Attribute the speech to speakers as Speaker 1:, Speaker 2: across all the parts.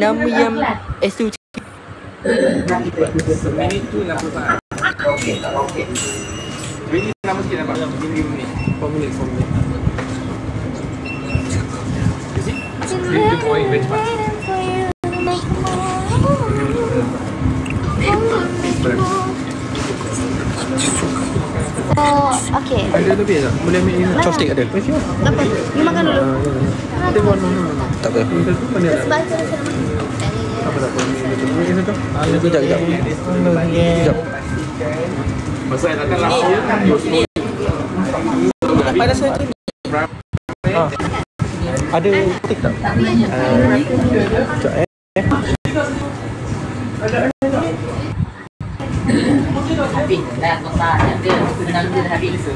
Speaker 1: Nama yang S2
Speaker 2: Seminit tu 60 saat. Okey. Ini lama sikit nampak. 5 minit. 4 minit. You see? The boy benchmark.
Speaker 3: Oh, okey.
Speaker 2: Ada lebih tak? Boleh ambil ini.
Speaker 1: chopstick ada.
Speaker 3: Apa? You makan dulu.
Speaker 2: Tengok.
Speaker 1: Tak apa.
Speaker 3: Sebaca
Speaker 2: Apa tak apa. Ini satu.
Speaker 1: Sekejap.
Speaker 2: Masa saya datang last year kan
Speaker 1: Pada saya tu ada tik tak? Sekejap
Speaker 4: Habis dah total dia senang dia dah habis.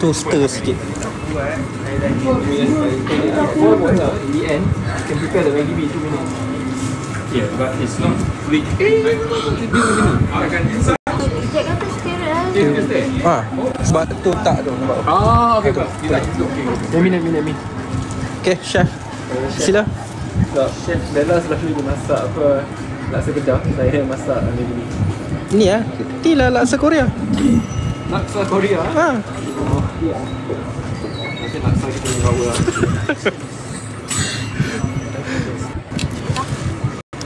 Speaker 1: tu stir sikit.
Speaker 2: in the end you can prepare the Maggi mee 2 minutes. Yeah, but it's not fully.
Speaker 3: Jack kata sterile lah.
Speaker 1: Sebab tu tak tu.
Speaker 2: Okay, Pak. Minum.
Speaker 1: Okay, chef. Sila.
Speaker 2: Chef Bella selalu dia masak apa laksa Kedah. Saya masak Maggi mee.
Speaker 1: Ni inilah laksa Korea.
Speaker 2: Laksa Korea. Mungkin laksa kita ni bawa lah.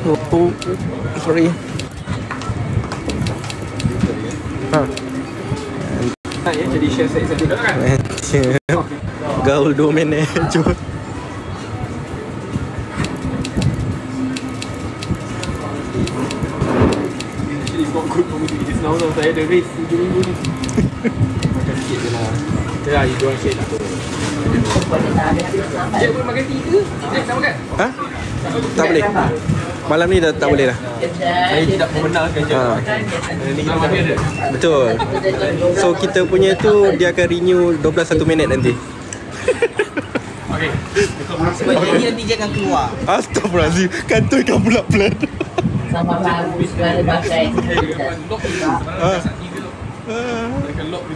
Speaker 1: Oh, sorry.
Speaker 2: Jadi chef saya satu kan?
Speaker 1: Gaul domain jom.
Speaker 2: Actually it's not good for me to eat this now. Saya ada race 7 minggu ni. Makan sikit je lah. Ya, you don't share tak apa. Jack boleh makan 3? Jack nak makan?
Speaker 1: Tak boleh. Malam ni dah tak boleh dah.
Speaker 2: Saya tidak membenarkan Jack. Ni kita ada.
Speaker 1: Betul. So kita punya tu dia akan renew 12 1 minit nanti.
Speaker 2: Okey.
Speaker 4: Sebab jadi nanti dia akan keluar.
Speaker 1: Astaghfirullahaladzim. Kantoi kan pula plan.
Speaker 4: Sama bagus segala pakai.
Speaker 2: Lock ni sebenarnya kat 3 lock. Akan lock ni.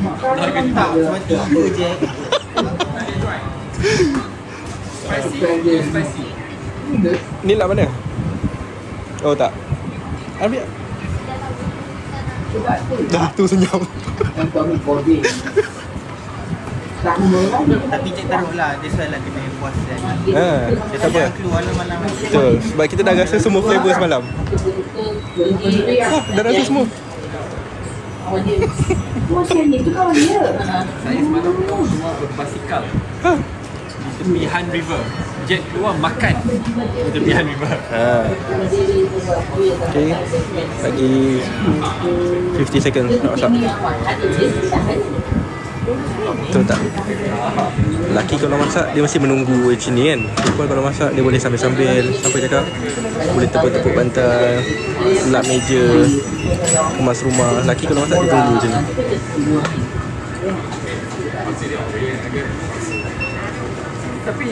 Speaker 4: Tak, cuma 3 je.
Speaker 2: Spicy.
Speaker 1: Ni lah mana? Oh tak. Ambil. Dah tu senyap.
Speaker 4: Tapi Jack taruh lah. That's why lah kena puas kan.
Speaker 1: Tak apa.
Speaker 4: Keluar malam.
Speaker 1: Betul. Sebab kita dah rasa semua flavor semalam. Dah rasa semua.
Speaker 2: Saya semalam keluar berbasikal di tepi Han River. Jack keluar makan di tepi Han River.
Speaker 1: Okay. Lagi 50 second nak masak. Betul tak? Lelaki kalau masak dia mesti menunggu macam ni kan. Perempuan kalau masak dia boleh sambil-sambil. Apa cakap? Boleh tepuk-tepuk bantal, lap meja, kemas rumah. Lelaki kalau masak dia tunggu macam ni.
Speaker 2: Tapi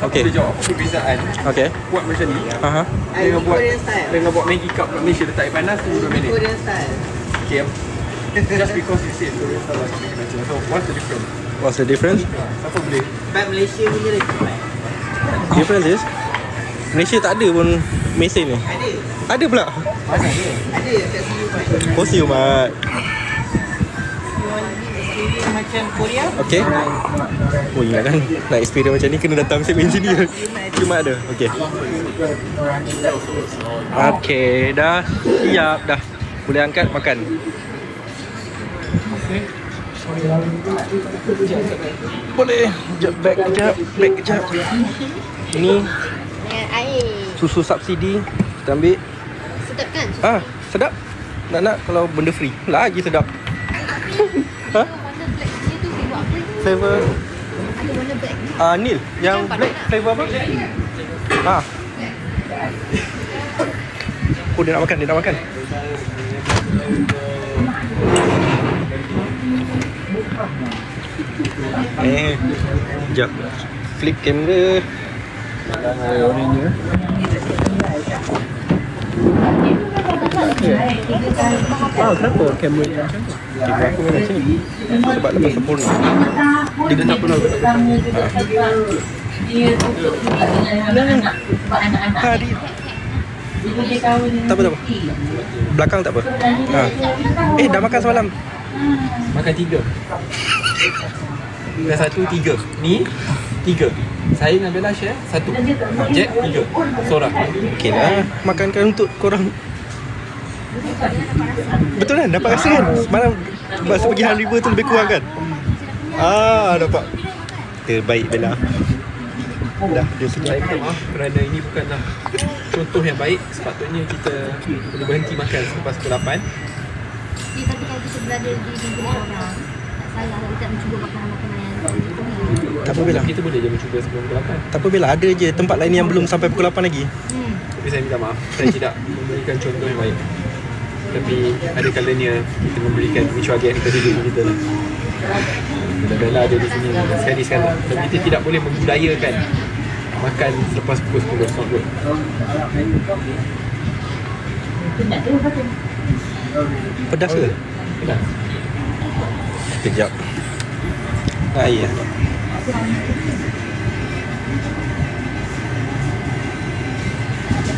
Speaker 1: okey.
Speaker 2: boleh jawab perbezaan
Speaker 1: Okey.
Speaker 2: buat macam ni dengan buat Maggi cup kat Malaysia letak air panas 2 minit.
Speaker 4: Korean style.
Speaker 2: Okay. Just because you said Korean style like macam. So what's the difference?
Speaker 1: What's the difference?
Speaker 2: Siapa boleh?
Speaker 4: But Malaysia punya lagi cepat.
Speaker 1: Difference is Malaysia tak ada pun mesin ni. Ada pula.
Speaker 2: Mana ni?
Speaker 4: Ada kat sini Pak.
Speaker 1: Oh siu mat.
Speaker 4: Macam Korea.
Speaker 1: Okey. Oh ingat kan nak experience macam ni kena datang same engineer. Cuma ada. Okey. Okey, dah siap dah. Boleh angkat makan. Boleh. Sekejap back kejap. Ini
Speaker 3: Dengan air.
Speaker 1: susu subsidi. Kita ambil.
Speaker 3: Sedap kan?
Speaker 1: Sedap. Nak kalau benda free. Lagi sedap.
Speaker 3: Warna black dia tu flavor apa?
Speaker 1: Flavor
Speaker 3: Ada warna black.
Speaker 1: Nil. Yang black flavor apa? Oh dia nak makan. Sekejap. Flip kamera. Orangnya. Kenapa kamera ni macam tu? Kamera aku macam ni. Sebab lepas sempurna. Dia
Speaker 2: Tak pernah aku tak buka.
Speaker 4: Dia tutup juga dengan anak-anak. Sebab anak-anak
Speaker 1: Hari
Speaker 4: bila dia kahwin dengan
Speaker 1: Tak apa, tak apa. belakang tak apa. Dah makan semalam.
Speaker 2: Makan 3. Bukan 1, 3. Ni 3. Saya dengan Bella share 1. Jack 3. Seorang.
Speaker 1: Okey lah, makankan untuk korang. Betul kan? Dapat rasa kan? Semalam masa pergi Han River tu lebih kurang kan? Dapat. Terbaik Bella. Dah, dia
Speaker 2: Saya
Speaker 1: sedap.
Speaker 2: minta maaf kerana ini bukanlah contoh yang baik. Sepatutnya kita perlu berhenti makan selepas pukul 8.
Speaker 3: Tapi kalau kita berada di negeri orang, tak salah kalau kita mencuba makanan-makanan yang
Speaker 1: Tak apa Bella.
Speaker 2: Kita boleh je mencuba sebelum pukul 8.
Speaker 1: Tak apa Bella, ada je tempat lain yang belum sampai pukul 8 lagi.
Speaker 2: Tapi saya minta maaf, saya tidak memberikan contoh yang baik. Tapi ada kalanya kita memberikan micuagen kepada diri kita lah. Dan Bella ada di sini sekali-sekala. Tapi kita tidak boleh membudayakan makan selepas pukul 10. It's not good.
Speaker 1: Pedas ke?
Speaker 2: Pedas.
Speaker 1: Kejap. Air.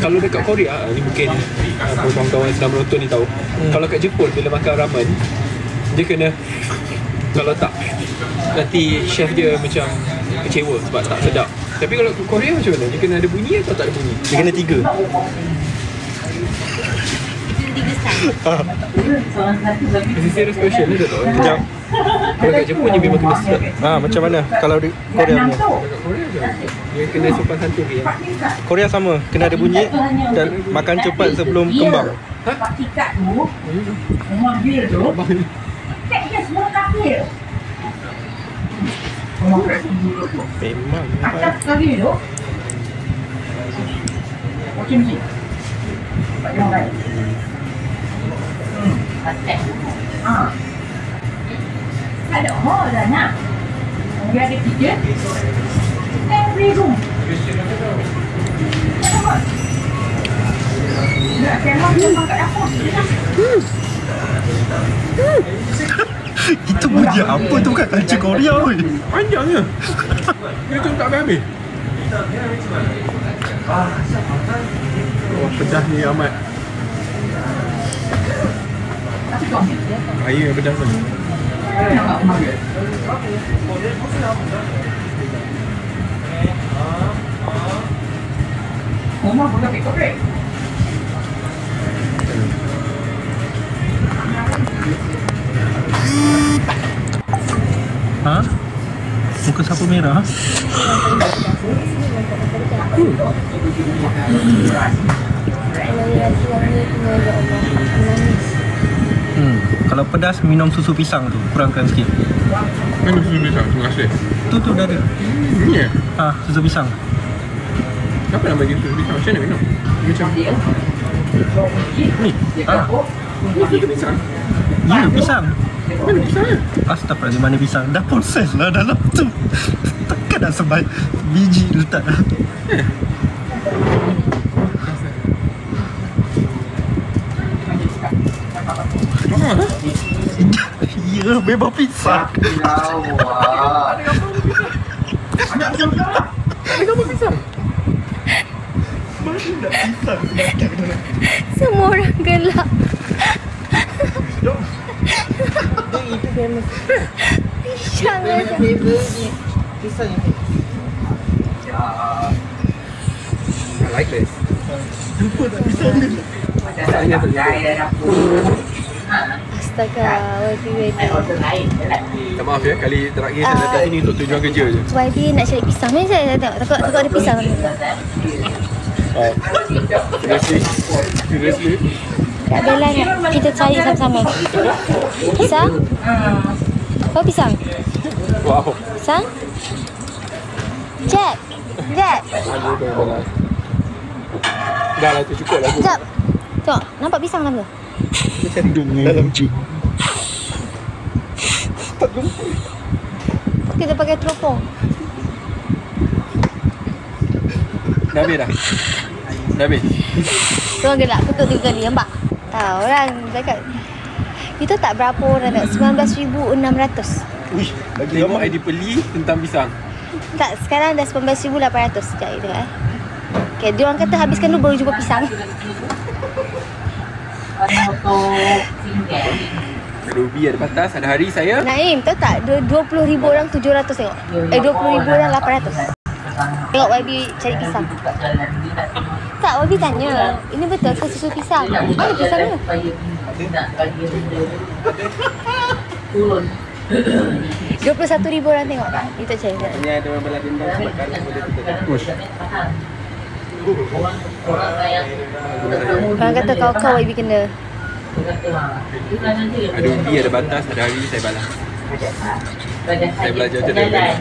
Speaker 2: Kalau dekat Korea, ni mungkin kawan-kawan yang sedang menonton ni tahu. Kalau kat Jepun bila makan ramen, dia kena, kalau tak, nanti chef dia macam kecewa sebab tak sedap. Tapi kalau kat Korea macam mana? Dia kena ada bunyi atau tak ada bunyi?
Speaker 1: Dia kena 3.
Speaker 3: itu 3 style.
Speaker 2: It's a serious question ni, tak tahu.
Speaker 1: Kejap.
Speaker 2: Kalau kat Jepun dia memang kena sedap.
Speaker 1: Macam mana kalau di Korea punya?
Speaker 2: Kalau kat Korea macam mana? Dia kena sopan santun dia.
Speaker 1: Korea sama, kena ada bunyi dan makan cepat sebelum kembang.
Speaker 4: Pak Tikat tu, rumah dia tu, kat dia semua kafir. Rumah kat dulu tu.
Speaker 1: Memang.
Speaker 4: Atas kali tu, macam ni. Tak ada orang. Atas. Tak ada orang dah nak. Dia ada 3. Every room. Nak kemah memang kat dapur.
Speaker 1: Itu bunyi apa tu bukan culture Korea weh.
Speaker 2: Panjangnya. Dia tu tak habis. Oh, pedas ni amat. Air yang pedas ni.
Speaker 4: Rumah pun tak korek.
Speaker 1: Muka siapa merah? Kalau pedas minum susu pisang tu, kurangkan sikit.
Speaker 2: Mana susu pisang? Terima kasih.
Speaker 1: Tu dah ada.
Speaker 2: Ni ya?
Speaker 1: Susu pisang.
Speaker 2: Siapa nak bagi susu pisang? Macam mana minum? Macam ni.
Speaker 1: Ni.
Speaker 2: Ni susu pisang?
Speaker 1: Ya, pisang.
Speaker 2: Mana pisangnya?
Speaker 1: Astaghfirullahaladzim, mana pisang? Dah proses lah dalam tu. Takkan dah sebaik biji letak dah. Ya, memang pisang.
Speaker 2: Ada gambar pisang?
Speaker 1: Mana nak pisang sedap dalam.
Speaker 3: Semua orang gelak.
Speaker 5: Itu famous.
Speaker 3: Pisang
Speaker 5: Yang
Speaker 3: aja.
Speaker 5: flavor ni pisang yang famous.
Speaker 2: I like this.
Speaker 1: Lupa tak pisang ni.
Speaker 2: Pisangnya tu.
Speaker 3: Astaga, YB.
Speaker 2: Tak maaf ya, kali terakhir saya datang sini untuk tujuan kerja je.
Speaker 3: YB nak cari pisang. Mana saya tengok, takut ada pisang.
Speaker 2: Seriously?
Speaker 3: Kak Bella nak kita cari sama-sama. Pisang? Apa pisang?
Speaker 2: Wow.
Speaker 3: Pisang? Jack! Jack!
Speaker 2: Aduh, kau Bella. Dah lah tu, cukup lah tu.
Speaker 3: Sekejap. Tengok, nampak pisang tak?
Speaker 1: Kita cari dalam cik.
Speaker 3: Kita pakai teropong.
Speaker 2: Dah habis dah? Dah habis?
Speaker 3: Orang gelak kutuk 3 kali, nampak? Orang cakap kita tak berapa orang tak, 19,600.
Speaker 1: Uish, lagi
Speaker 2: Tengok
Speaker 1: lama.
Speaker 2: ID Peli tentang pisang.
Speaker 3: Tak, sekarang dah 19,800 sekejap itu Okay, dia orang kata habiskan dulu baru jumpa pisang.
Speaker 2: Ada ubi, ada patas, ada hari saya.
Speaker 3: Naim, tahu tak? 20,000 orang 700 tengok. 20,000 orang 800. Tengok YB cari pisang. Tak, YB tanya. Ini betul ke susu pisang? Mana pisangnya? 21,000 orang tengok. Itu cari.
Speaker 2: Ini ada orang belah dendam sebabkan boleh kita.
Speaker 1: Uish.
Speaker 3: Orang kata kau YB kena.
Speaker 2: Ada ubi, ada batas, ada hari saya balas. Saya belajar je dari dia.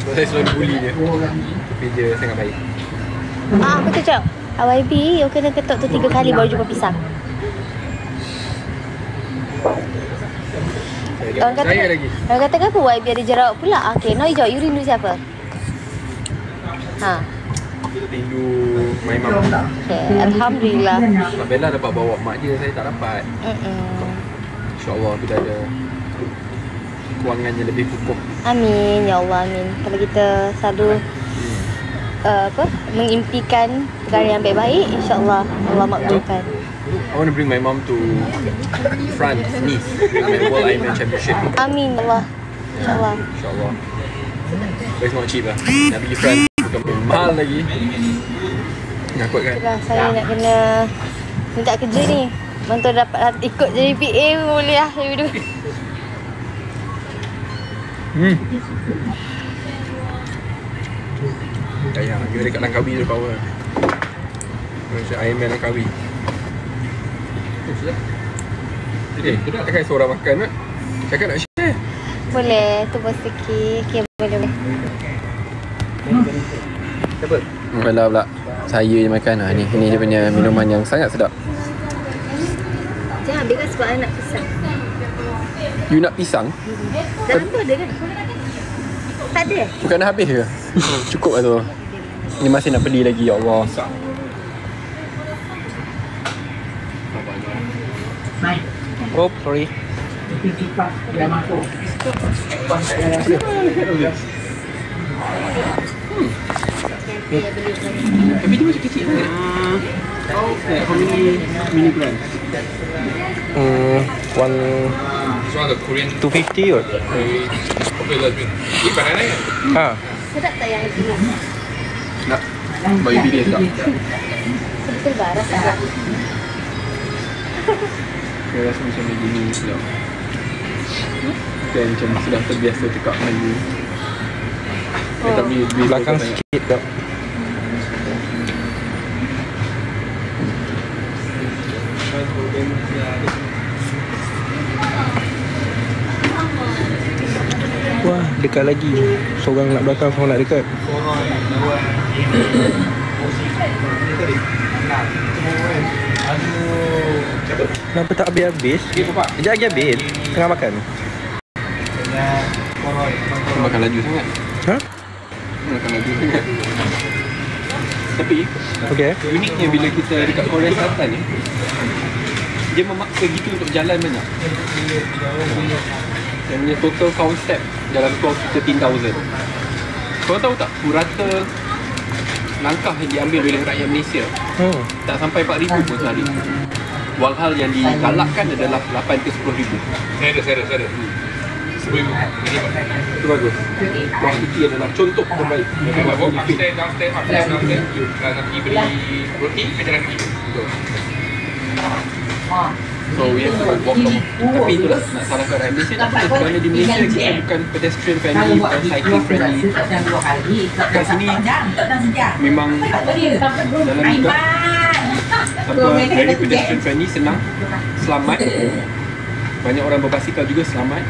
Speaker 2: Saya selalu bully dia. Tapi dia sangat baik.
Speaker 3: Betul cak. YB, you kena ketuk tu 3 kali baru jumpa pisang. Orang kata,
Speaker 2: Saya lagi.
Speaker 3: orang kata kenapa YB ada jerawat pula? Okay, now you jawab. You rindu siapa?
Speaker 2: Kita rindu my mum.
Speaker 3: Okay, Alhamdulillah.
Speaker 2: Sebab Bella dapat bawa mak dia, saya tak dapat. InsyaAllah kita ada kewangan yang lebih kukuh.
Speaker 3: Amin, ya Allah, amin. Kalau kita selalu mengimpikan perkara yang baik-baik, insya-Allah Allah makbulkan.
Speaker 2: I want to bring my mom to France, Nice, with my World Ironman Championship.
Speaker 3: Amin, Allah. InsyaAllah.
Speaker 2: InsyaAllah. But it's not cheap lah. Nak pergi France bukan mahal lagi. Ngakut kan?
Speaker 3: Itulah, saya nak kena minta kerja ni. Bantu dapat ikut jadi PA boleh lah. Saya dulu.
Speaker 2: Sayang, dia dekat Langkawi tu power. Macam Ironman Langkawi. Sedap. Takkan seorang makan tak? Cakap nak share.
Speaker 3: Boleh, tu pun sikit. Okay, boleh.
Speaker 2: Siapa? Bella pula. Saya je makan lah ni. Ini dia punya minuman yang sangat sedap.
Speaker 3: Jangan ambil kan sebab I nak pisang.
Speaker 2: You nak pisang?
Speaker 3: Dalam tu ada kan? Tak ada?
Speaker 2: Bukan dah habis ke? Cukup lah tu. Ni masih nak beli lagi, ya Allah.
Speaker 1: Oh, sorry.
Speaker 2: Tapi dia macam kecil kan? How many gram?
Speaker 1: One
Speaker 6: This one the Korean
Speaker 1: 250 or?
Speaker 6: popular drink. Ini banana ya?
Speaker 3: Sedap tak yang itu?
Speaker 2: Nak? Bagi pilih tak?
Speaker 3: Betul bah, rasa sedap.
Speaker 2: Saya rasa macam begini sedap. Kan macam sudah terbiasa cakap Melayu. Tapi
Speaker 1: Belakang sikit tak? Wah, dekat lagi. Seorang nak belakang, seorang nak dekat. Kenapa tak habis-habis? Sekejap lagi habis. Tengah makan.
Speaker 2: makan laju sangat.
Speaker 1: Ha?
Speaker 2: Makan laju sangat. Tapi
Speaker 1: Okay.
Speaker 2: uniknya bila kita dekat Korea Selatan ni, dia memaksa gitu untuk jalan banyak. Yang punya total count step dalam clock 13,000. Korang tahu tak, purata langkah yang diambil oleh rakyat Malaysia tak sampai 4,000 pun sehari. Walhal yang digalakkan adalah 8 ke 10,000.
Speaker 6: Saya ada. 10,000.
Speaker 2: Itu bagus. Kuantiti adalah contoh terbaik.
Speaker 6: Kalau bawa upstairs, downstairs, you nak pergi beli roti, macam lagi.
Speaker 2: So we have to walk long. Tapi itulah, nak salahkan rakyat Malaysia tak boleh. Kerana di Malaysia kita bukan pedestrian friendly, bukan cycle friendly. Kat sini memang dalam juga very pedestrian friendly, senang, selamat. Banyak orang berbasikal juga selamat.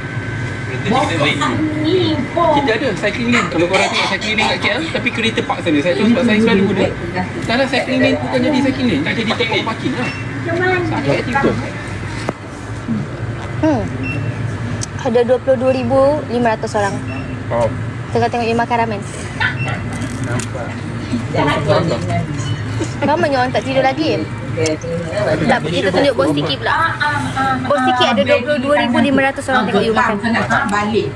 Speaker 2: Kita ada cycling lane. Kalau korang tengok cycling lane kat KL, tapi kereta park sana. Saya tahu sebab saya selalu guna. Tanah cycling lane bukan jadi cycling lane, tak jadi tempat parking lah. Sakit hati betul.
Speaker 3: Ada 22,500 orang.
Speaker 1: Wow.
Speaker 3: Tengah tengok you makan ramen. Ramai orang tak tidur lagi. Tak, kita tunjuk bos tiki pula. Bos tiki ada 22,500 orang tengok you makan.
Speaker 4: Balik.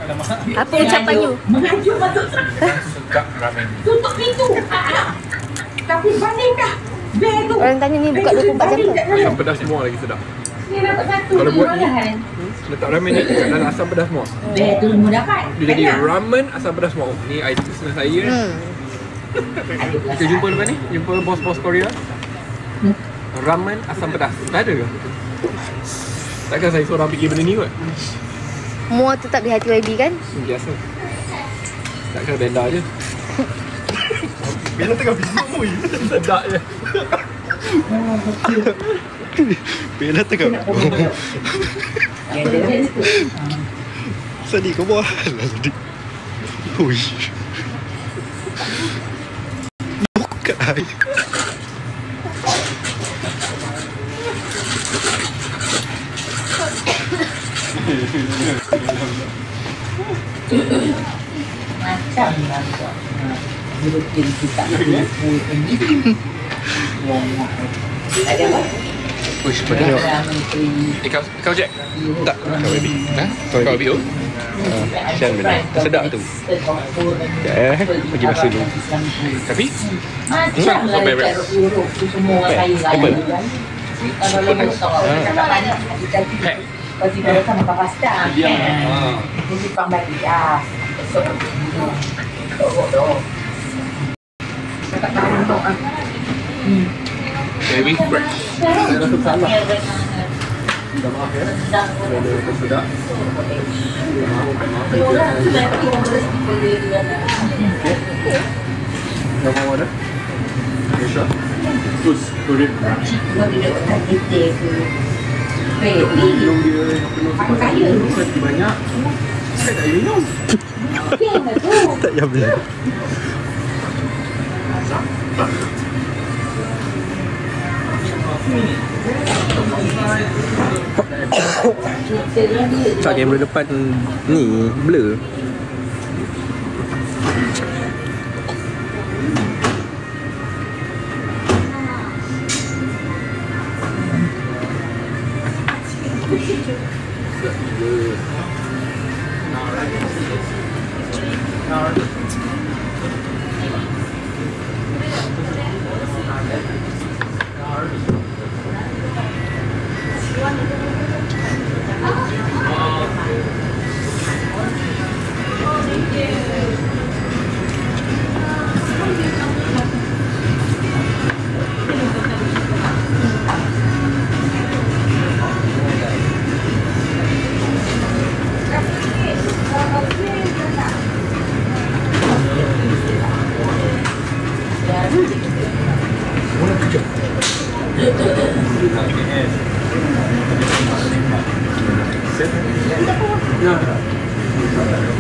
Speaker 3: Apa ucapan you?
Speaker 4: Mengajuk masuk
Speaker 6: Sedap ramen.
Speaker 4: tutup pintu. Tapi balik dah. Bear tu.
Speaker 3: Orang tanya ni buka 24 jam ke?
Speaker 2: Asam pedas semua lagi sedap.
Speaker 4: Ni dapat satu.
Speaker 2: Kalau buat ni,
Speaker 4: kan?
Speaker 2: letak ramen ni kat dalam asam pedas semua.
Speaker 4: Bear tu semua dapat.
Speaker 2: Dia jadi ramen asam pedas semua. Ni item saya. Kita jumpa lepas ni. Jumpa bos-bos Korea. Ramen asam pedas. Tak ada ke? Takkan saya seorang fikir benda ni kot?
Speaker 3: Mua tetap di hati YB kan?
Speaker 2: Biasa. Takkan benda je. Benda tengah bismui. Sedap je.
Speaker 1: Bella tengah sedih kau buat sedih. Hui. Bukan.
Speaker 4: Macam lah. Rutin kita. Ada apa?
Speaker 2: Uish, pedas. Kau Jack?
Speaker 1: Tak, kau baby.
Speaker 2: Ha? Kau Abi tu?
Speaker 1: Sian benda. Sedap tu. Pergi masa dulu.
Speaker 2: Tapi?
Speaker 4: Macam lah
Speaker 2: beres.
Speaker 4: urut tu semua orang kaya
Speaker 1: Apple.
Speaker 4: Kalau lama tak
Speaker 2: Pack.
Speaker 4: kalau tidak datang makan pasta. Jadi pambali dah. Esok tak tahu untuk
Speaker 2: Very fresh.
Speaker 4: saya rasa salah.
Speaker 2: Minta maaf ya. Benda sedap. Nama mana? Malaysia. Terus Korea.
Speaker 4: Kalau tidak tak kita ke.
Speaker 2: Minum dia penuh
Speaker 4: Kaya.
Speaker 2: Saya banyak. Saya tak minum.
Speaker 1: Tak payah beli. Tak, kamera depan ni blur.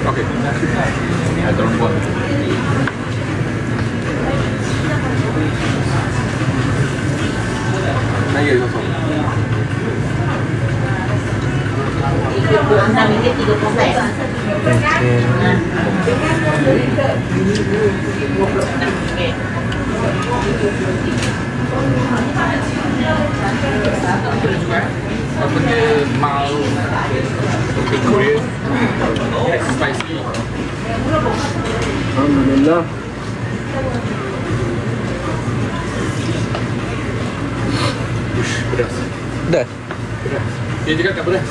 Speaker 2: Okey. Tolong buat. Naya kosong.
Speaker 6: Apa dia mild in Korea, spicy.
Speaker 2: Alhamdulillah. Pedas.
Speaker 1: Dah.
Speaker 6: Dia cakap tak pedas.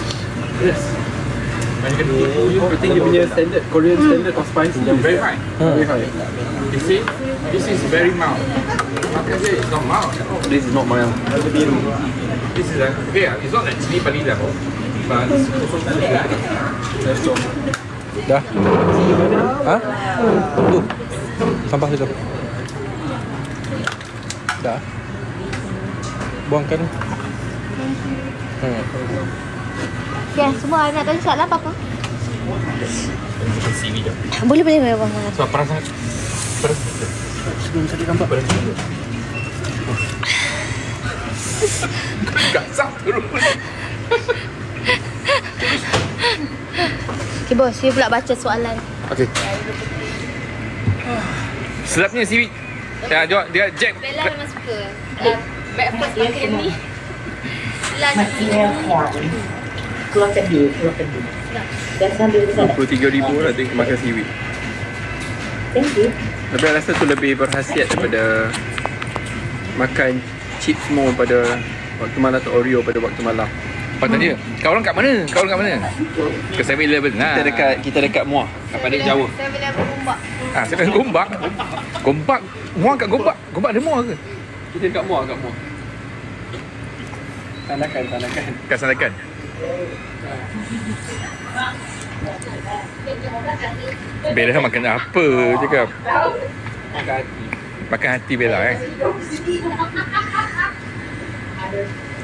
Speaker 6: Pedas. Banyak kan
Speaker 2: I think dia punya standard Korean standard of spice
Speaker 6: very high.
Speaker 2: very high.
Speaker 6: You see, this is very mild. Makan dia it's not mild.
Speaker 2: This is not my
Speaker 6: This is okay. It's not like chili padi level, but it's also good.
Speaker 1: Dah. Ha? Tu. Sampah tu. Dah. Buangkan.
Speaker 3: Ya, semua nak tanya soalan apa-apa?
Speaker 6: Sini je.
Speaker 3: Boleh bang.
Speaker 6: Sebab panas sangat. Panas.
Speaker 2: Sebelum saya nampak
Speaker 6: Panas. Gasak terus.
Speaker 3: Okay bos, saya pula baca soalan.
Speaker 2: Okay.
Speaker 6: Sedapnya seaweed. Ya, dia Jack.
Speaker 3: Bella memang suka. Breakfast pakai ni. Lunch.
Speaker 4: Keluarkan dulu. Dan sambil ke sana.
Speaker 1: 23,000 lah tu makan seaweed.
Speaker 4: Thank you.
Speaker 1: Tapi saya rasa tu lebih berkhasiat daripada makan chips semua pada waktu malam atau Oreo pada waktu malam.
Speaker 6: Apa tadi? Kau orang kat mana? Ke 7-Eleven.
Speaker 1: Kita dekat Muar.
Speaker 6: Kat Padang Jawa.
Speaker 3: Saya boleh apa Gombak.
Speaker 6: Saya kat Gombak. Muar kat Gombak. Gombak ada Muar ke?
Speaker 2: Kita dekat Muar. Tanakan.
Speaker 6: Kat Sandakan. Bella makan apa cakap? Makan hati Bella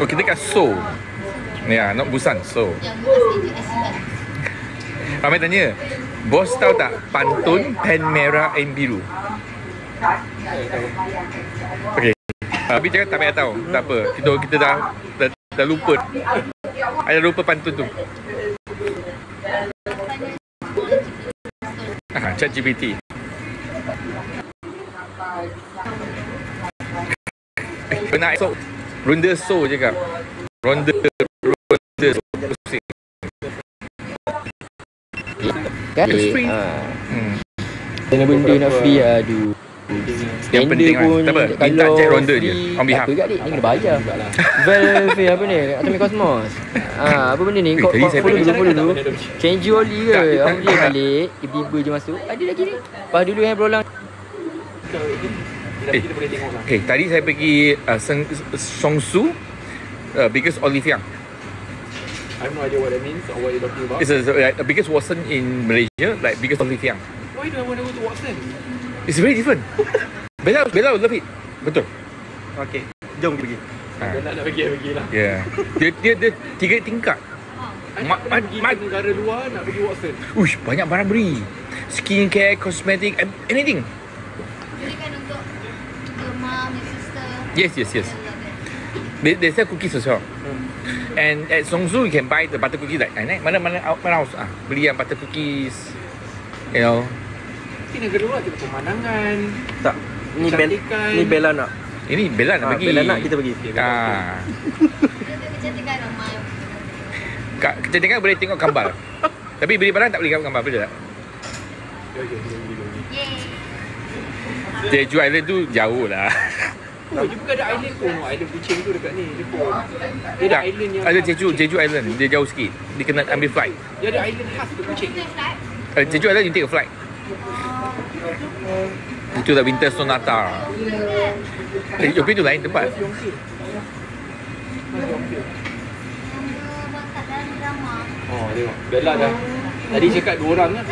Speaker 6: Oh, kita kat Seoul. Ya, not Busan, Seoul.
Speaker 3: Yang buat asinan.
Speaker 6: Ramai tanya, bos tahu tak pantun pen merah and biru? Okey. Tapi cakap tak payah tahu. Tak apa. Kita dah lupa. Ada lupa pantun tu. ChatGPT. Pernah esok ronda so cakap. Ronda
Speaker 7: kan free. Dengan benda nak free aduh.
Speaker 6: Yang penting
Speaker 7: pun
Speaker 6: tak apa, minta check ronda dia on behalf.
Speaker 7: Apa kat ni kena bayar. Valve apa ni? Atomic Cosmos. Apa benda ni? Kau follow dulu. Change oli ke? Aku dia balik, tiba-tiba je masuk. Ada lagi ni. Pas dulu yang berulang.
Speaker 2: Kita boleh tengok lah.
Speaker 6: Okay, tadi saya pergi Songsu biggest olive young.
Speaker 2: I have no idea what that means or what you're talking about.
Speaker 6: It's a biggest Watson in Malaysia, like biggest olive young.
Speaker 2: Why do I want to go to Watson?
Speaker 6: It's very different. Bella will love it. Betul.
Speaker 1: Okey, jom kita pergi.
Speaker 2: Nak pergi lah.
Speaker 6: Yeah. Dia 3 tingkat.
Speaker 2: Pergi ke negara luar nak pergi Watson.
Speaker 6: Uish, banyak barang beri. Skincare, cosmetic, anything.
Speaker 3: Jadi kan untuk mom, sister.
Speaker 6: Yes. They sell cookies as well. And at Songsu you can buy the butter cookies like mana house beli yang butter cookies. You know.
Speaker 2: Di negara luar kita pemandangan.
Speaker 1: Tak. Ni Bella nak.
Speaker 6: Ini Bella nak pergi.
Speaker 1: Bella nak kita pergi.
Speaker 3: Kecantikan ramai.
Speaker 6: Kecantikan boleh tengok gambar. Tapi beli barang tak boleh tengok gambar, betul tak?
Speaker 3: Yeay.
Speaker 6: Jeju Island tu jauh lah.
Speaker 2: Oh, dia bukan ada island pun. Island kucing tu dekat ni. Dia ada island yang
Speaker 6: ada Jeju Island. Dia jauh sikit. Dia kena ambil flight.
Speaker 2: Dia ada island khas untuk kucing.
Speaker 6: Jeju Island you take a flight. Itu dah Winter Sonata. Yopi tu lain tempat.
Speaker 2: Oh, tengok. Bella dah. Tadi cakap 2 orang kan?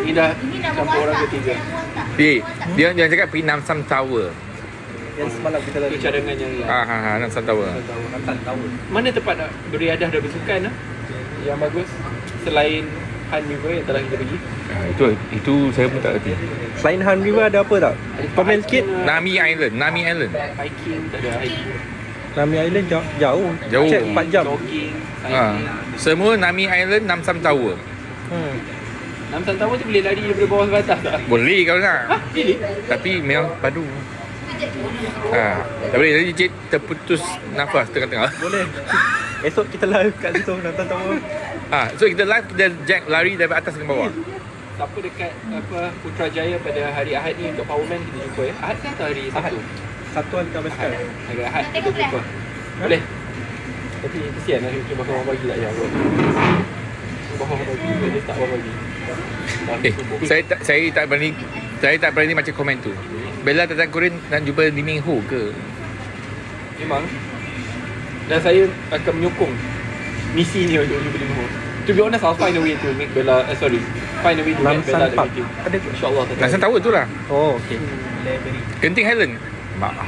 Speaker 2: Ni dah campur orang ketiga.
Speaker 6: Dia cakap pergi Namsan Tower.
Speaker 1: Yang semalam kita
Speaker 2: Itu cadangan yang
Speaker 6: Namsan Tower.
Speaker 2: mana tempat nak beriadah dan bersukan yang bagus selain Han River yang telah kita pergi?
Speaker 6: Itu saya pun tak reti.
Speaker 1: Selain Han River ada apa tak? Komen sikit.
Speaker 6: Nami Island.
Speaker 2: Hiking, tak ada hiking.
Speaker 1: Nami Island jauh. Check 4 jam.
Speaker 2: Jogging, cycling.
Speaker 6: Semua Nami Island, Namsan Tower.
Speaker 2: Namsan Tower tu boleh lari daripada bawah ke atas tak?
Speaker 6: Boleh kalau nak.
Speaker 2: Really?
Speaker 6: Tapi memang padu. Tak boleh, jadi Cik terputus nafas tengah-tengah.
Speaker 1: Boleh. Esok kita live kat situ Namsan Tower.
Speaker 6: So kita live, kita jack lari dari atas ke bawah.
Speaker 2: Siapa dekat Putrajaya pada hari Ahad ni untuk Powerman kita jumpa ya? Ahad kan atau hari Sabtu?
Speaker 1: Satuan kita basikal.
Speaker 2: Hari Ahad kita jumpa. Boleh? Tapi kesian lah kita bakal orang bagi lah ya. Bakal orang bagi, dia tak orang bagi.
Speaker 6: Saya tak berani macam komen tu. Bella datang Korean nak jumpa Lee Min Ho ke?
Speaker 2: Memang. Dan saya akan menyokong misi ni untuk jumpa Lee Min Ho. To be honest, I'll find a way to make Bella, find a way to make Bella the meeting. InsyaAllah.
Speaker 6: Namsan Tower tu lah.
Speaker 1: Oh, okey.
Speaker 6: Genting Highland. Maaf.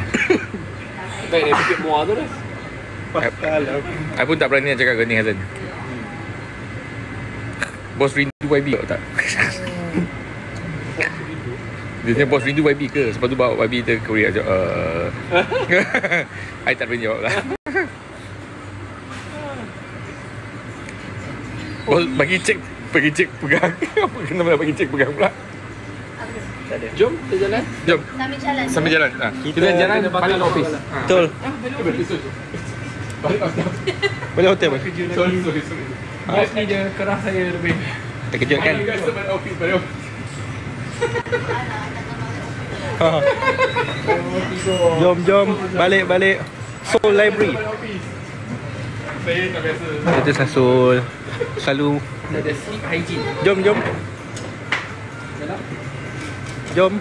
Speaker 2: Baik dari Bukit Muar tu dah.
Speaker 6: I pun tak berani nak cakap Genting Highland. Bos rindu YB tak? Biasanya bos rindu YB ke? Sebab tu bawa YB ke Korea je. I tak boleh jawab lah. Bos bagi cek pegang. Apa kenapa nak bagi cek pegang pula?
Speaker 2: Jom kita jalan.
Speaker 6: Jom.
Speaker 3: Sambil jalan.
Speaker 6: Sambil jalan. Kita jalan balik ke office.
Speaker 1: Betul. Balik hotel pun.
Speaker 2: Sorry. Bos ni dia kerah saya lebih.
Speaker 1: Terkejut kan?
Speaker 2: Balik office.
Speaker 1: Ha. Jom balik Soul Library.
Speaker 2: Saya tak biasa.
Speaker 1: Itu Sasul selalu
Speaker 2: Ada sleep hygiene.
Speaker 1: jom.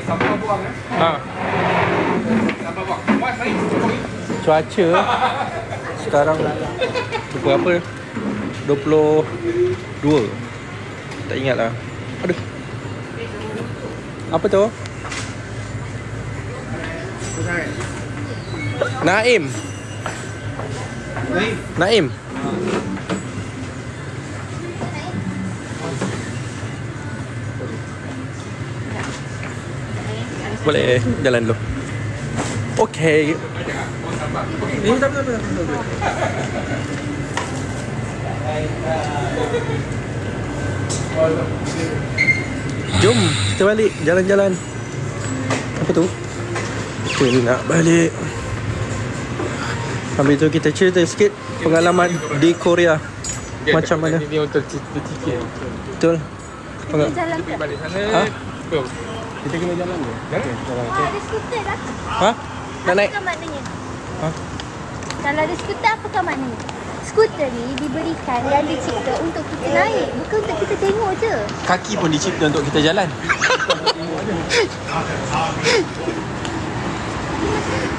Speaker 2: Sampah buang
Speaker 1: Ha.
Speaker 2: Sampah buang. Mas, mari.
Speaker 1: Cuaca sekarang berapa? 22. Tak ingat lah. Aduh. Apa tu? Naim. Boleh jalan dulu. Okey. Jom kita balik jalan-jalan. Apa tu? Kita nak balik. Sambil tu kita cerita sikit pengalaman di Korea. Macam mana?
Speaker 6: Ini untuk cerita.
Speaker 1: Betul.
Speaker 3: Kita jalan ke?
Speaker 6: Balik sana.
Speaker 1: Ha?
Speaker 6: Belum.
Speaker 2: Kita kena jalan ke?
Speaker 3: Ada skuter dah.
Speaker 1: Ha? Nak naik?
Speaker 3: Apakah maknanya?
Speaker 1: Ha?
Speaker 3: Kalau ada skuter, apakah maknanya? Skuter ni diberikan dan dicipta untuk kita naik, bukan untuk kita tengok je.
Speaker 1: Kaki pun dicipta untuk kita jalan.
Speaker 3: Kita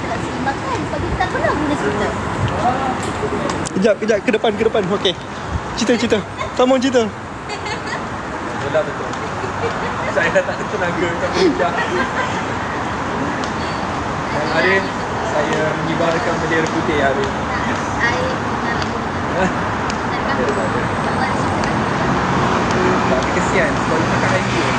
Speaker 3: nak seimbangkan sebab kita tak pernah guna skuter.
Speaker 1: Kejap ke depan. Okey. Cerita. Sambung cerita. Saya dah tak ada tenaga untuk berhijab. Hari saya mengibarkan bendera putih hari.
Speaker 3: Air
Speaker 1: Tapi kesian sebab dia pakai high heel.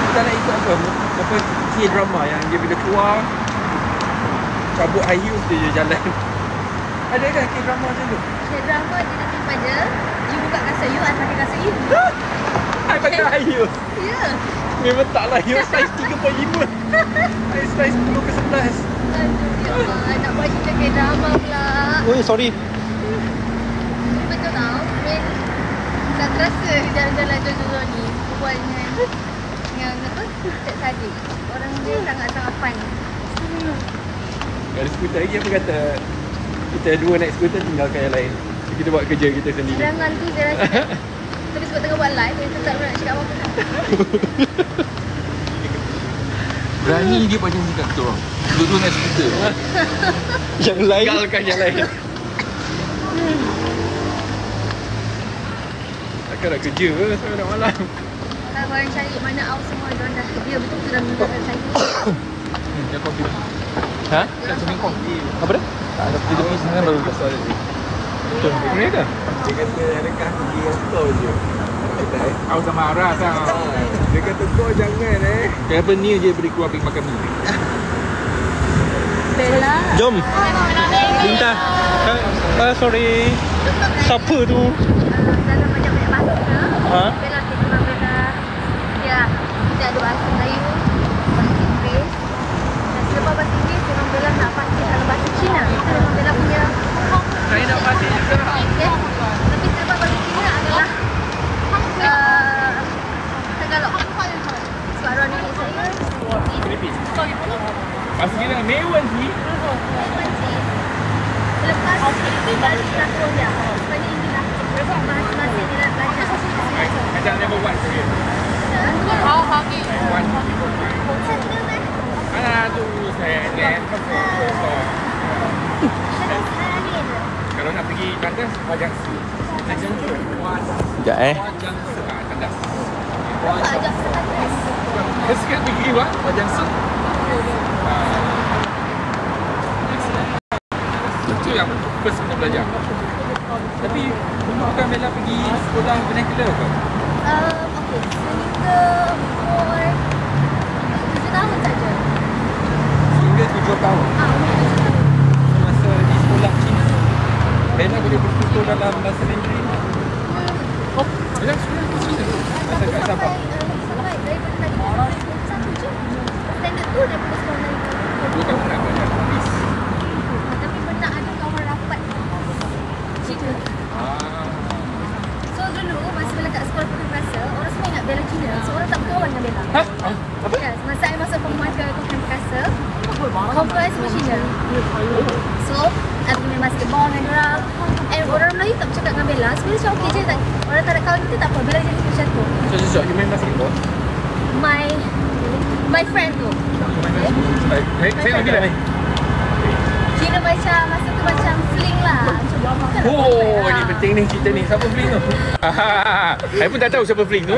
Speaker 1: Kita nak ikut apa K-drama yang dia bila keluar cabut high heels dia jalan. Ada kan K-drama macam tu?
Speaker 3: drama dia nanti pada you buka kasut you, I pakai kasut you.
Speaker 1: I pakai high heels.
Speaker 3: Ya.
Speaker 1: Memang taklah heels size 3.5. I size 10 ke 11.
Speaker 3: Aduh, ya Allah, nak buat cerita ke drama pula.
Speaker 1: Oi, sorry.
Speaker 3: Betul tau, Min tak terasa jalan-jalan Jojo ni berbual dengan apa? Cik Sadiq. Orang dia sangat-sangat fun.
Speaker 1: Ada skuter lagi apa kata kita dua naik skuter tinggalkan yang lain. Kita buat kerja kita sendiri.
Speaker 3: Jangan tu saya rasa. Tapi sebab tengah buat live, saya tak nak cakap apa-apa.
Speaker 6: Berani dia macam cakap tu orang. Dua-dua naik skuter.
Speaker 1: Yang lain
Speaker 6: Tinggalkan yang lain.
Speaker 1: takkan nak kerja ke sampai dah malam.
Speaker 3: Kalau korang cari mana out semua, diorang dah dia betul-betul dah menunjukkan saya.
Speaker 6: Dia kopi.
Speaker 1: Ha?
Speaker 6: Tak cuma kopi.
Speaker 1: Apa dah?
Speaker 6: Tak ada pergi tepi sana baru besar dia.
Speaker 1: Betul. Ini ke?
Speaker 2: Dia kata adakah pergi dengan kau je.
Speaker 6: Aku sama Ara sang.
Speaker 2: Dia kata kau jangan
Speaker 6: Kenapa ni je beri keluar pergi makan mi?
Speaker 3: Bella.
Speaker 1: Jom. Minta. Sorry. Siapa tu?
Speaker 3: Dalam banyak-banyak bahasa.
Speaker 1: Ha?
Speaker 3: Bella kita memang Bella. Ya, kita ada bahasa Melayu, bahasa Inggeris. Dan selepas bahasa Inggeris, memang Bella nak pasti dalam bahasa Cina. Itu memang Bella punya.
Speaker 6: Saya nak pasti juga.
Speaker 3: Okay. Tapi selepas bahasa Cina adalah Tagalog. Sebab orang ini saya
Speaker 6: Filipin. Masih kira Mewan sih.
Speaker 3: selepas baru kita Korea. Sebab ini lah masing-masing dia nak belajar.
Speaker 6: Macam number one for you. One.
Speaker 3: Satu kan?
Speaker 6: Mana tu saya lihat kalau nak pergi kandas wajang si. Wajang si.
Speaker 1: Sekejap
Speaker 6: Kandas.
Speaker 3: Apa ajak sebatas?
Speaker 6: Sekarang pergi wajang si. Itu yang first kena belajar. Tapi bukan Bella pergi sekolah vernacular ke?
Speaker 3: Okey, sehingga umur 7 tahun saja.
Speaker 1: Hingga 7 tahun.
Speaker 3: Umur 7 tahun.
Speaker 1: Masa di sekolah Cina.
Speaker 2: Bella boleh bertutur dalam bahasa Mandarin. Oh, bilang sudah. Masa kat Sabah.
Speaker 3: Sampai daripada tadi. Satu je. Standard tu daripada sekolah lain.
Speaker 2: Dua tahun nak banyak habis.
Speaker 3: Tapi pernah ada kawan rapat Cina. So dulu masa Bella kat sekolah Puteri Perkasa, orang semua ingat Bella Cina. So orang tak berkawan dengan Bella.
Speaker 2: Ha? Apa?
Speaker 3: Yes, masa saya masuk Form 1 ke Puteri Perkasa, kawan semua Cina. So, aku main basketball dengan orang. And orang Melayu tak bercakap dengan Bella. Sebenarnya macam okey je tak. Orang tak nak kawan kita tak apa. Bella jadi macam tu.
Speaker 2: So, you main basketball?
Speaker 3: My friend tu.
Speaker 2: Saya lagi dah main.
Speaker 3: Kira macam masa tu macam fling lah.
Speaker 2: Oh, ni penting ni cerita ni. Siapa fling tu?
Speaker 6: Saya pun tak tahu siapa fling tu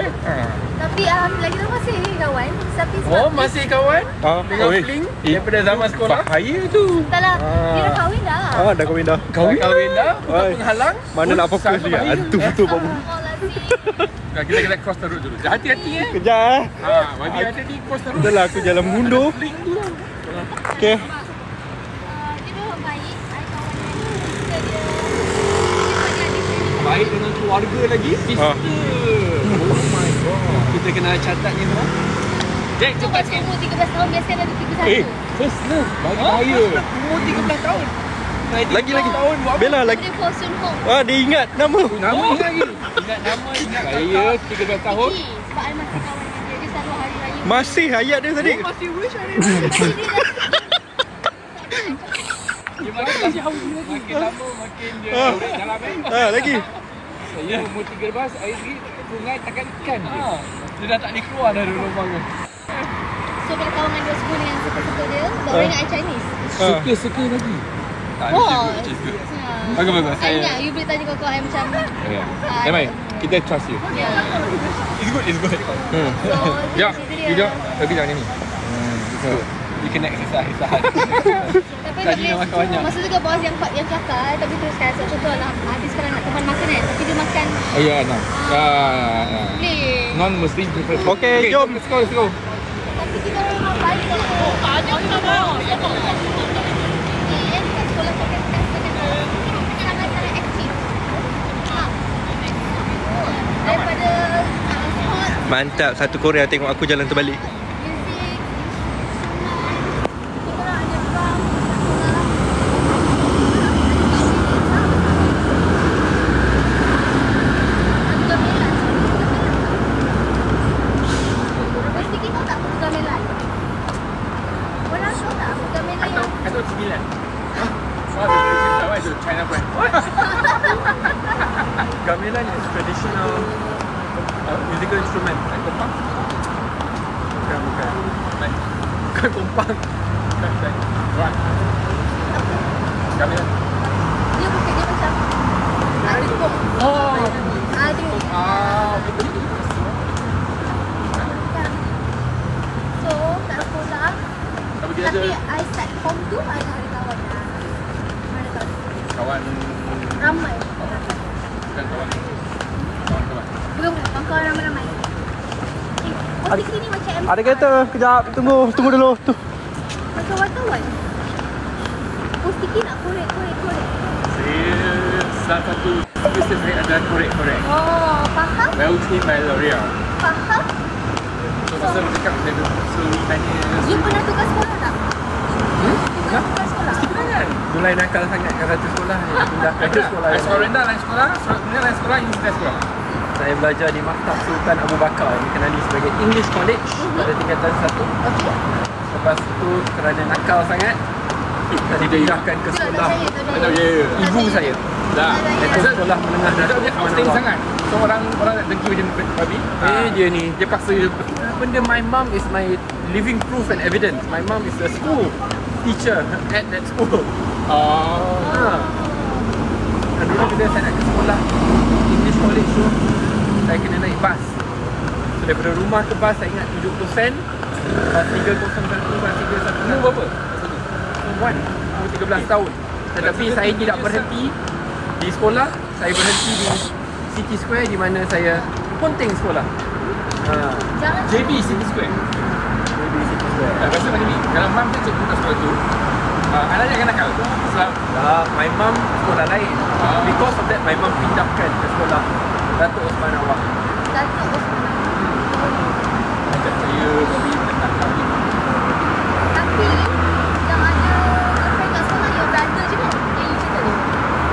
Speaker 3: Tapi alhamdulillah kita masih kawan. Tapi
Speaker 2: Oh, masih kawan? Dengan fling? Daripada zaman sekolah?
Speaker 6: Bahaya tu.
Speaker 3: tak lah. Kira kahwin dah.
Speaker 1: Dah kahwin dah.
Speaker 2: Kahwin dah? Bukan
Speaker 1: Oi.
Speaker 2: penghalang?
Speaker 1: Mana nak fokus juga. Hantu betul Pak Bu.
Speaker 2: Kita kena cross the road dulu. Hati-hati
Speaker 1: Kejap
Speaker 2: Bagi ada di cross the road.
Speaker 1: Dah lah aku jalan mundur.
Speaker 2: Fling tu lah.
Speaker 1: Okay.
Speaker 3: Dia memang baik. I kawan dia.
Speaker 2: Baik dengan keluarga lagi. Sister. Oh my god. Kita kena catat ni semua. Jack,
Speaker 3: Tu
Speaker 2: cepat
Speaker 3: pas umur 13 tahun biasanya ada 31.
Speaker 2: first love. Bahaya. Umur 13 tahun.
Speaker 1: Lagi.
Speaker 2: Tahun buat apa?
Speaker 1: Bella lagi.
Speaker 3: Dia Fosun Hong.
Speaker 1: Dia ingat nama.
Speaker 2: Nama ingat lagi. Ingat nama, ingat saya 13 tahun.
Speaker 3: Sebab I masih kawan dengan dia. Dia selalu hari raya.
Speaker 1: Masih ayat dia tadi.
Speaker 2: Masih wish hari Dia makin jauh makin lama makin dia dalam
Speaker 1: Lagi.
Speaker 2: Saya umur 13, air pergi sungai takat ikan je. Dia dah tak boleh keluar dari rumah tu.
Speaker 3: So bila kawan dengan dia semua dengan suka-suka dia, tak boleh ingat I Chinese.
Speaker 2: Suka-suka lagi.
Speaker 3: Oh.
Speaker 2: Bagus.
Speaker 3: I ingat, you boleh tanya kawan I macam
Speaker 6: Damai, kita trust you.
Speaker 2: It's good.
Speaker 3: So,
Speaker 6: Ya,
Speaker 3: itu
Speaker 6: you
Speaker 3: dia.
Speaker 6: tapi jangan ni.
Speaker 2: You kena exercise.
Speaker 3: Tapi
Speaker 2: Tadi dah makan banyak.
Speaker 3: masa tu bos yang cakap, tapi teruskan. So, contohlah, Adis sekarang nak teman makan kan, tapi dia makan
Speaker 6: Oh ya, nah.
Speaker 3: boleh.
Speaker 6: Non-Muslim prefer.
Speaker 1: Okay, jom.
Speaker 6: Let's go.
Speaker 3: Tapi kita orang baik tau. Ada kita mau. Ni kat sekolah pakai test dengan sangat aktif. Daripada sport,
Speaker 1: Mantap. Satu Korea tengok aku jalan terbalik.
Speaker 3: music, kita orang ada drum, Pasti kita tak perlu gamelan. Orang tahu tak gamelan yang
Speaker 2: I thought 9. Why is it China brand? What? Gamelan is traditional musical instrument. Like kompang? Bukan. Bukan kompang. Bukan. Right. Gamelan.
Speaker 3: dia bukan dia macam aduk.
Speaker 2: Oh.
Speaker 3: Aduk.
Speaker 2: Betul.
Speaker 3: So kat sekolah,
Speaker 2: Tapi
Speaker 3: tapi I start form 2 I dah ada kawan dah. Mana tahu.
Speaker 2: kawan
Speaker 3: Ramai.
Speaker 2: bukan kawan.
Speaker 3: Bukan kawan ramai-ramai. Posisi ni macam MC.
Speaker 1: Ada kereta. Kejap. Tunggu dulu. Tu.
Speaker 3: Kawan-kawan. Posisi nak korek.
Speaker 2: Saya salah satu business saya adalah korek-korek.
Speaker 3: Oh, faham?
Speaker 2: Well trained by L'Oreal.
Speaker 3: Faham?
Speaker 2: So masa bercakap saya selalu tanya.
Speaker 3: You pernah tukar sekolah tak?
Speaker 2: Pernah?
Speaker 3: Tukar sekolah?
Speaker 2: Kan? Mulai nakal sangat kat satu sekolah. Pindah ke sekolah. Sekolah rendah lain sekolah. Kemudian lain sekolah, ini sekolah. Saya belajar di Maktab Sultan Abu Bakar, yang dikenali sebagai English College pada tingkatan 1.
Speaker 3: Okey.
Speaker 2: Lepas tu kerana nakal sangat, saya dipindahkan ke sekolah ibu saya. Dah. Itu sekolah menengah dah. Dia outstanding sangat. So orang nak dengki macam babi. Dia ni, dia paksa benda my mom is my living proof and evidence. My mom is a school teacher at that school. Dan dulu bila saya nak ke sekolah English College tu, saya kena naik bas. So daripada rumah ke bas saya ingat 70 sen. Bas 301, bas 316. Umur berapa? Umur 13 tahun. Tetapi saya tidak berhenti di sekolah. Saya berhenti di City Square di mana saya ponteng sekolah. JB City Square. JB City Square. Rasa macam ni. Kalau mam saya cikgu kat sekolah tu, Anak jangan nakal. Sebab my mum sekolah lain. Because of that, my mum pindahkan ke sekolah Datuk Osman Awang.
Speaker 3: Datuk Osman.
Speaker 2: Ajak saya bagi nakal.
Speaker 3: Tapi yang ada girlfriend kat sekolah your brother je kan? Yang you cerita tu.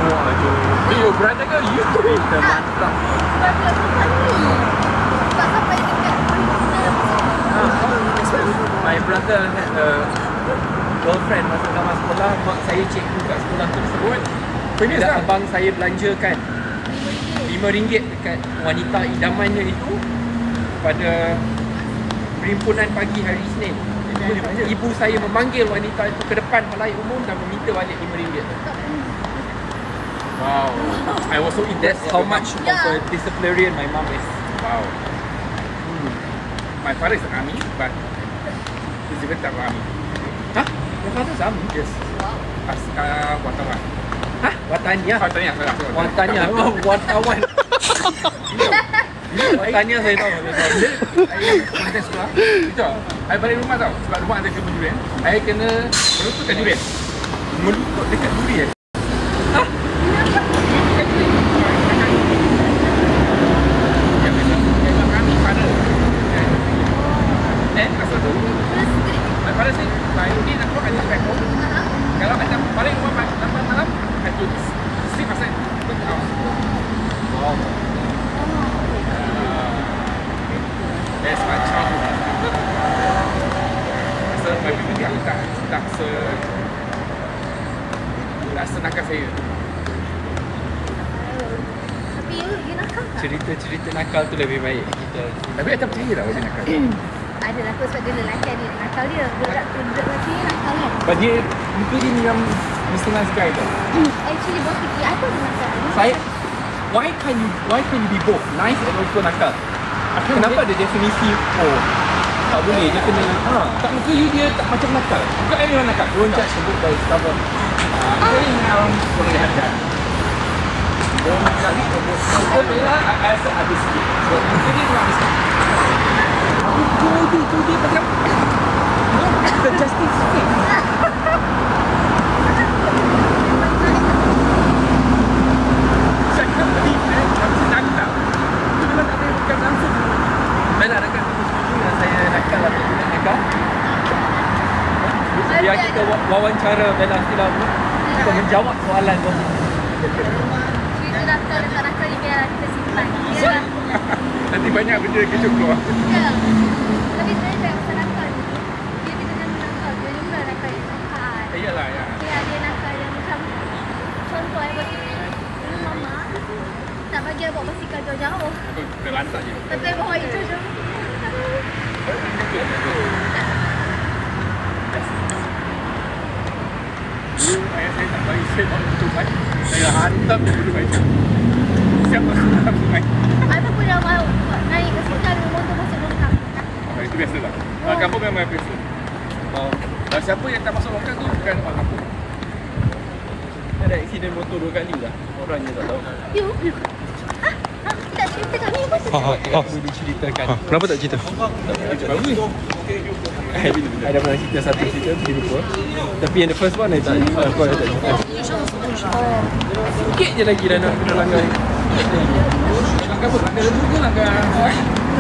Speaker 2: Oh, aduh. Your brother ke? You kita mantap.
Speaker 3: Brother bukan ni. Tak sampai dekat
Speaker 2: My brother had a girlfriend masa zaman sekolah. Mak saya cikgu kat sekolah tersebut. Bila abang saya belanjakan RM5 dekat wanita idamannya itu pada perhimpunan pagi hari Isnin. Ibu saya memanggil wanita itu ke depan halayak umum dan meminta balik RM5. Wow. I was so impressed how much of a disciplinarian my mom is. Wow. My father is an army, but he's even tak army. Hah? Your father is army? Yes. Wartawan. Hah? Watania? Watania. Oh, wartawan. Watania saya tahu. Saya konten sekolah. Itu. Saya balik rumah tau. Sebab rumah ada kebun durian. Saya kena melutut kat durian. Melutut dekat durian. Hah? Pada saya, saya ni nak keluar kat back home. Kalau macam balik rumah malam, I could sleep outside the house. Wow. That's my childhood. Rasa my baby aku tak rasa nakal saya.
Speaker 3: Tapi you nakal tak?
Speaker 2: Cerita nakal tu lebih baik kita. Tapi I tak percaya tak baby nakal.
Speaker 3: Ada lah sebab dia lelaki ada nakal dia. Budak lelaki ni nakal kan?
Speaker 2: But dia, muka dia macam Mr. Nice Guy tau.
Speaker 3: Actually bos fikir apa dia nakal?
Speaker 2: Saya, why can you be both nice and also nakal? Kenapa ada definisi tak boleh, dia kena tak muka you dia tak macam nakal. Muka I memang nakal. Don't judge the book by its cover. Saya memang boleh hadap. Don't judge the book. Muka memang I rasa ada sikit. So muka dia memang ada sikit. Muka dia macam the justice sikit. Saya tak believe macam nakal. Itu memang tak boleh bukan langsung. Bella nakal. Saya nakal lah nakal. Biar kita wawancara Bella Stila tu, kita menjawab soalan tu.
Speaker 3: Itu nakal dan tak nakal ni biar kita simpan.
Speaker 2: Nanti banyak benda kecoh keluar.
Speaker 3: Ya. Tapi sebenarnya saya pasal nakal ni, dia kita nama nakal. Dia ni bukan nakal yang nakal.
Speaker 2: Iyalah ya.
Speaker 3: Dia nakal yang macam contoh bagi dulu mama tak bagi bawa basikal jauh-jauh.
Speaker 2: Terlantak je.
Speaker 3: Tapi bawa itu je.
Speaker 2: Dulu ayah saya tak bagi saya bawa motor bike. Saya hantam dia motor bike. Siap masuk dalam sungai.
Speaker 3: Ada pun yang mahu naik ke sungai dengan motor masuk longkang.
Speaker 2: Itu biasalah. Orang kampung memang biasa. Dan siapa yang tak masuk longkang tu bukan orang kampung. Ada aksiden motor 2 kali dah. Orangnya tak tahu.
Speaker 3: You? Tak cerita kat ni pun.
Speaker 2: Boleh ceritakan.
Speaker 1: Kenapa tak cerita?
Speaker 2: Bagus. I dah pernah cerita satu cerita tu dia lupa. Tapi yang the first one I tak cerita. Sikit je lagi dah nak kena langgar. Langgar apa? Langgar lembu ke langgar?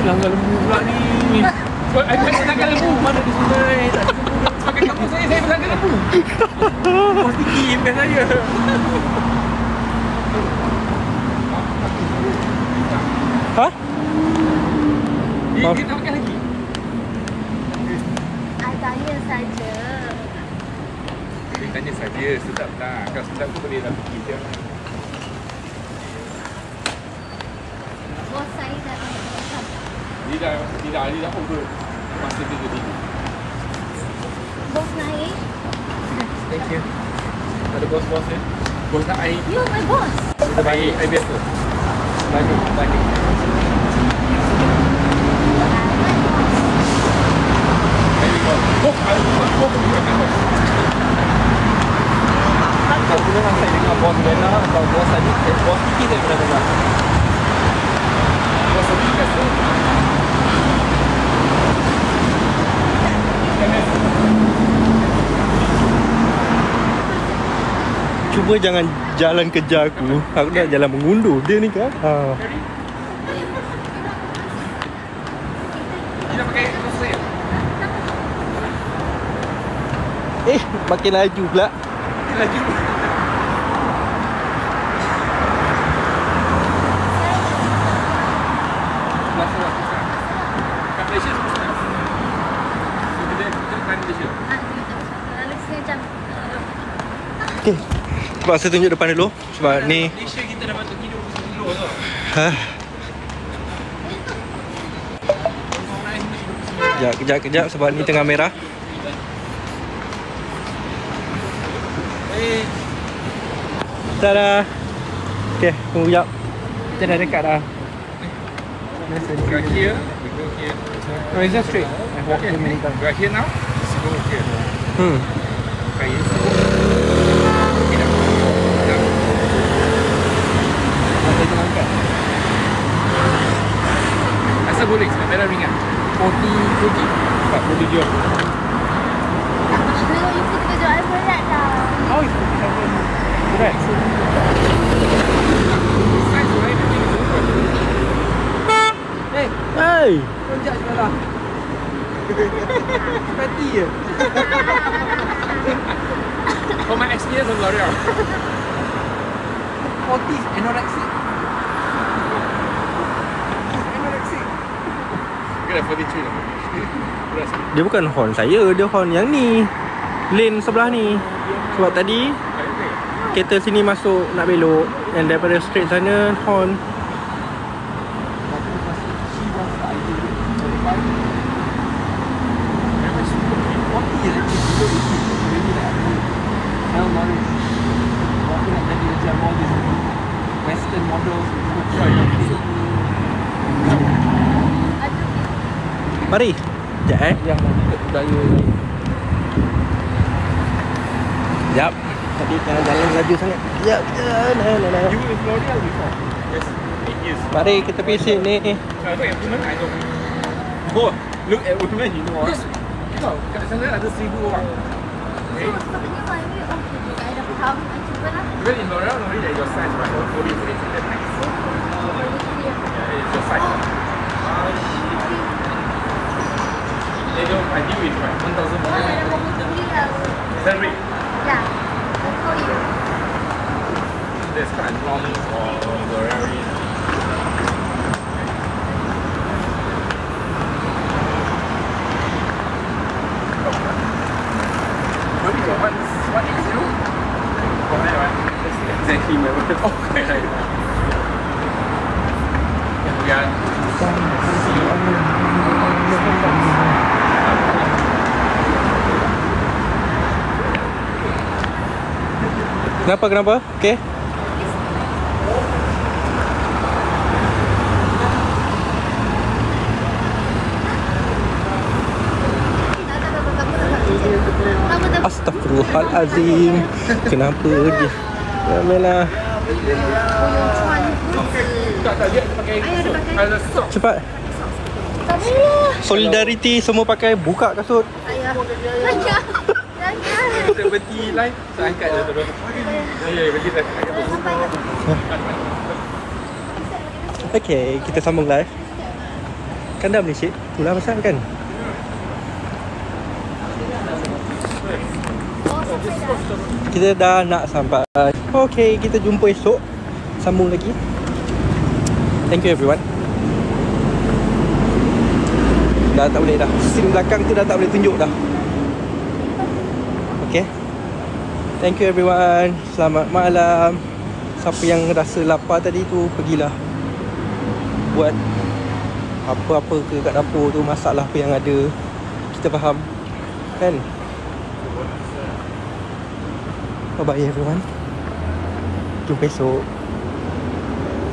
Speaker 2: Langgar lembu pula ni. I tak langgar lembu. Mana di sungai? Sebagai kampung saya berlanggar lembu. Pasti kim kan saya.
Speaker 1: Hah?
Speaker 2: Dia tak makan lagi.
Speaker 3: I tanya saja.
Speaker 2: Dia tanya saja, sedap tak? Kalau sedap tu boleh dah pergi je.
Speaker 3: Bos saya dah macam.
Speaker 2: Dia dah over masa dia jadi.
Speaker 3: Bos naik.
Speaker 2: Thank you. Ada bos-bos ya? Bos nak air.
Speaker 3: You my boss.
Speaker 2: Kita baik, air biasa. Banding. Bos, tak pernah saya dengar bos Bella atau bos Adik. Bos Kiki saya pernah dengar. Bos Kiki kata
Speaker 1: Cuma jangan jalan kejar aku. Aku dah jalan mengundur. Dia ni kan.
Speaker 6: Dia dah pakai terus saya.
Speaker 1: Makin laju pula.
Speaker 6: Lagi. Kat Malaysia susah. Kita kan Malaysia.
Speaker 3: Lalu sejam.
Speaker 1: Okay, sebab saya tunjuk depan dulu. Sebab ni
Speaker 6: Malaysia kita dah patut hidup sebelum tau.
Speaker 1: Kejap sebab ni tengah merah. Tada. Okay, tunggu sekejap. Kita dah dekat dah.
Speaker 6: Go here. We go here.
Speaker 1: No, it's just straight. I walk too many times.
Speaker 6: Go here now. Just go here. Okay. Asal boleh, kamera ringan. 40 rugi. Tak boleh jual.
Speaker 3: Dulu itu kita jual berat dah.
Speaker 1: How is 57? Right.
Speaker 6: Size for everything is different.
Speaker 1: Hey!
Speaker 5: Lonjak je lah. Fatty je.
Speaker 6: For my experience of L'Oreal.
Speaker 5: 40 anorexic. Anorexic.
Speaker 6: Kita dah 43 dah.
Speaker 1: Dia bukan horn saya, dia horn yang ni. Lane sebelah ni. Sebab tadi kereta sini masuk nak belok, dan daripada straight sana horn.
Speaker 5: Western models.
Speaker 1: Mari. Sekejap
Speaker 5: Yang budaya.
Speaker 1: Sekejap. Tadi jalan laju sangat. Sekejap.
Speaker 6: You with L'Oreal before? Yes. 8 years.
Speaker 1: Mari kita pergi sini.
Speaker 6: I thought yang women, I don't. Oh, look at women, you know. Yes. Kat sana ada 1,000 orang. Okay.
Speaker 3: Sebenarnya mana okey juga. I dah faham. I cuba lah.
Speaker 6: Even in L'Oreal, normally like your size, right? 40, 42, that max. Yeah, it's your size. They don't, I deal with right, 1,000.
Speaker 3: Oh, dah mau beli lah.
Speaker 6: Is that right?
Speaker 3: Ya. I'll call you.
Speaker 6: That's quite normal for L'Oreal. Maybe your 180? Correct, right? That's exactly my work. Oh, okay. We are.
Speaker 1: Kenapa? Okay. Astaghfirullahalazim. Kenapa dia? Yalah.
Speaker 6: Tak, dia pakai. Ada sok.
Speaker 1: Cepat.
Speaker 3: Tak boleh.
Speaker 1: Solidarity semua pakai buka kasut.
Speaker 3: Ayah. Ayah.
Speaker 6: Kita berhenti live, saya angkat dah terus. Ya, berhenti live.
Speaker 1: Okay, kita sambung live. Kan dah Malaysia, itulah pasal kan. Kita dah nak sampai. Okay, kita jumpa esok. Sambung lagi. Thank you everyone. Dah tak boleh dah. Scene belakang tu dah tak boleh tunjuk dah. Okay. Thank you everyone. Selamat malam. Siapa yang rasa lapar tadi tu, pergilah buat apa-apa ke kat dapur tu, masaklah apa yang ada. Kita faham kan? Bye bye everyone. Jumpa esok.